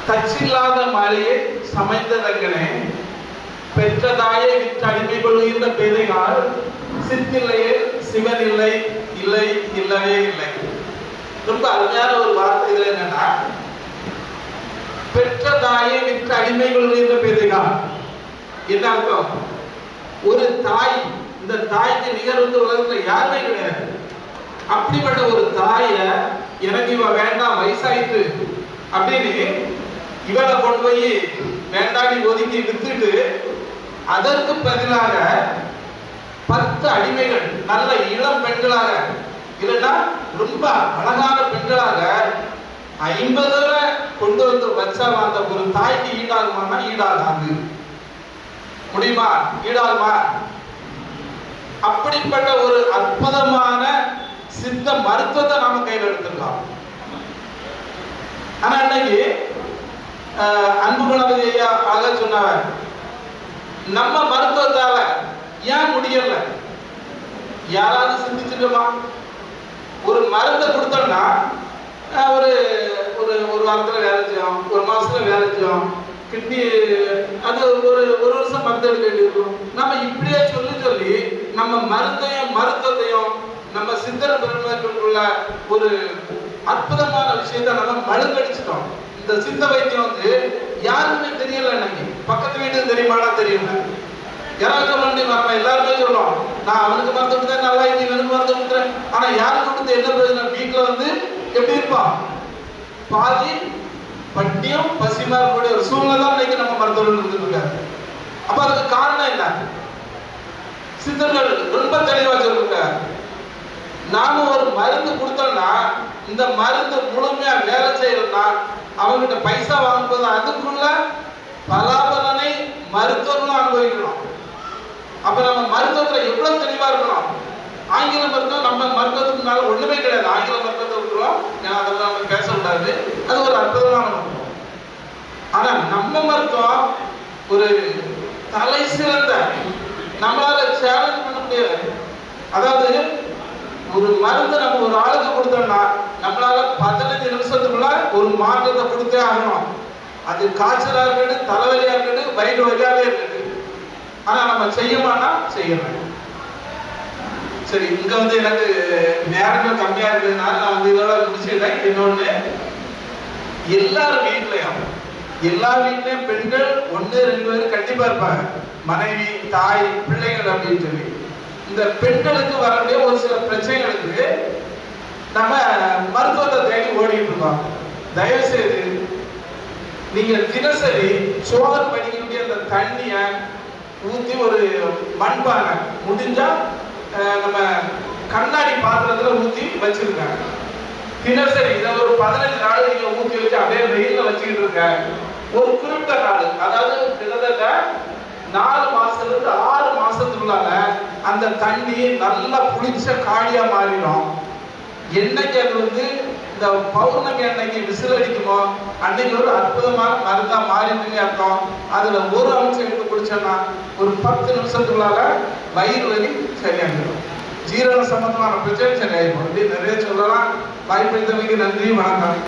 தச்சில்லாத மாலையை சமைந்ததங்கனே பெற்றதாயை விற்று அடிமை கொள்கின்ற பேதைகால் சித்தில்லையே சிவன் இல்லை இல்லை இல்லவே இல்லை. ரொம்ப அருமையான ஒரு வார்த்தை இதுல என்னன்னா, பெற்ற தாயை விற்று அடிமை கொள்கின்ற பேதைகால் என்ன அர்த்தம்? ஒரு தாய், இந்த தாய்க்கு நிகர் வந்து உலகத்துல யாருமே கிடையாது. அப்படிப்பட்ட ஒரு தாய எனக்கு இவ வேண்டாம் வயசாயிட்டு அப்படின்னு இவனை கொண்டு போய் வேண்டாடி ஒதுக்கி வித்துட்டு அதற்கு பதிலாக 10 அடிமைகள் நல்ல இளம் பெண்களாக இல்லைன்னா ரொம்ப அழகான பெண்களாக 50 கொண்டு வந்து வச்சா அந்த ஒரு தாய்க்கு ஈடாகுமானா ஈடாகாது. முடியுமா? ஈடாகுமா? அப்படிப்பட்ட ஒரு அற்புதமான சித்த மருத்துவத்தை நாம கையில் எடுத்துக்கலாம். ஆனா இன்னைக்கு அன்பு கணபதி ஐயா அழகா சொன்னார், நம்ம மருத்துவத்தால ஏன் முடியல? யாராவது சிந்திச்சுட்டோமா? ஒரு மருந்தை கொடுத்தோம்னா ஒரு ஒரு ஒரு வாரத்துல வேலை செய்யும், ஒரு மாசத்துல வேலை செய்யும், கிட்னி அது ஒரு வருஷம் மருந்து எடுக்க வேண்டியிருக்கும். நம்ம இப்படியே சொல்லி சொல்லி நம்ம மருத்துவத்தையும் நம்ம சித்தர பெருமக்களுக்குள்ள ஒரு அற்புதமான விஷயத்தை நம்ம மழுங்கடிச்சிட்டோம். இந்த சித்த வைத்தியம் வந்து யாருக்குமே தெரியல. இன்னைக்கு பக்கத்து வீட்டுக்கு தெரியுமானா தெரியல. யாராவது சொல்ல முடியுமா? நம்ம எல்லாருமே சொல்லுவோம், நான் அவனுக்கு மருந்து கொடுத்தேன் நல்லா இருக்கு, இவனுக்கு மருந்து கொடுத்தேன். ஆனா யாருக்கு கொடுத்து என்ன பிரயோஜனம்? வீட்டுல வந்து எப்படி இருப்பான்? பாதி பட்டியம் பசிமா இருக்கக்கூடிய ஒரு சூழ்நிலை தான் இன்னைக்கு நம்ம மருத்துவர்கள் இருந்துட்டு இருக்காரு. அப்ப அதுக்கு காரணம் என்ன? சித்தர்கள் ரொம்ப தெளிவா சொல்லுங்க, நாம ஒரு மருந்து கொடுத்தோம்னா இந்த மருந்து முழுமையா வேலை செய்யணும்னா அவங்ககிட்ட பைசா வாங்கும்போது அதுக்குள்ள பலாபலனை மருத்துவர்களும் அனுபவிக்கணும். அப்ப நம்ம மருத்துவத்துல எவ்வளவு தெளிவா இருக்கணும். ஆங்கில மருத்துவம் நம்ம மருத்துவத்துக்கு மேல ஒண்ணுமே கிடையாது. ஆங்கில மருத்துவத்தை விட்டுருவோம், ஏன்னா அதெல்லாம் நம்ம பேசக்கூடாது. அது ஒரு அற்புதமான மருத்துவம். ஆனா நம்ம மருத்துவம் ஒரு தலை சிறந்த, நம்மளால சேலஞ்ச் பண்ண முடியாது. அதாவது ஒரு மருந்து நம்ம ஒரு ஆளுக்கு கொடுத்தோம்னா நம்மளால 15 நிமிஷத்துக்குள்ள ஒரு மாற்றத்தை கொடுத்தே ஆகணும். அது காய்ச்சலா இருக்கட்டும், தலைவலியா இருக்கட்டும், வயிறு வலியாவே இருக்கட்டும். ஆனா நம்ம செய்யமானா செய்யணும். சரி, இங்க வந்து எனக்கு நேரங்கள் கம்மியா இருக்கிறதுனால நான் வந்து இதோட முடிச்சுட்டேன். இன்னொன்னு, எல்லா வீட்லயும் பெண்கள் 1-2 பேர் கண்டிப்பா இருப்பாங்க, மனைவி, தாய், பிள்ளைகள் அப்படின்னு சொல்லி. இந்த பெண்களுக்கு வரக்கூடிய ஒரு சில பிரச்சனைகளுக்கு நம்ம மருத்துவத்தை தேடி ஓடிட்டு இருக்கோம். தயவு செய்து நீங்க தினசரி சோறு பண்ணிக்கக்கூடிய அந்த தண்ணிய ஊத்தி ஒரு மண்பானை முடிஞ்சா நம்ம கண்ணாடி பாத்திரத்துல ஊத்தி வச்சிருக்காங்க. தினசரி இதை ஒரு 15 நாள் நீங்க ஊத்தி வச்சு அப்படியே வெயில்ல வச்சுக்கிட்டு இருக்க. ஒரு குறிப்பிட்ட நாள், அதாவது கிட்டத்தட்ட 4 மாசத்துல 6 மாசத்துக்குள்ளால அந்த தண்ணி நல்லா புளிச்ச காடியா மாறிடும். என்னைக்கு அது வந்து இந்த பௌர்ணமி அன்னைக்கு விசில் அடிக்குமோ அன்னைக்கு ஒரு அற்புதமான மருந்தா மாறிட்டுன்னு அர்த்தம். அதுல ஒரு அம்சம் எடுத்து குடிச்சோம்னா ஒரு 10 நிமிஷத்துக்குள்ளால வயிறு வலி சரியாகிடும், ஜீரண சம்பந்தமான பிரச்சனை சரியாயிடும். இப்படி நிறைய சொல்லலாம். வாய்ப்பு நன்றி, வணக்கம்.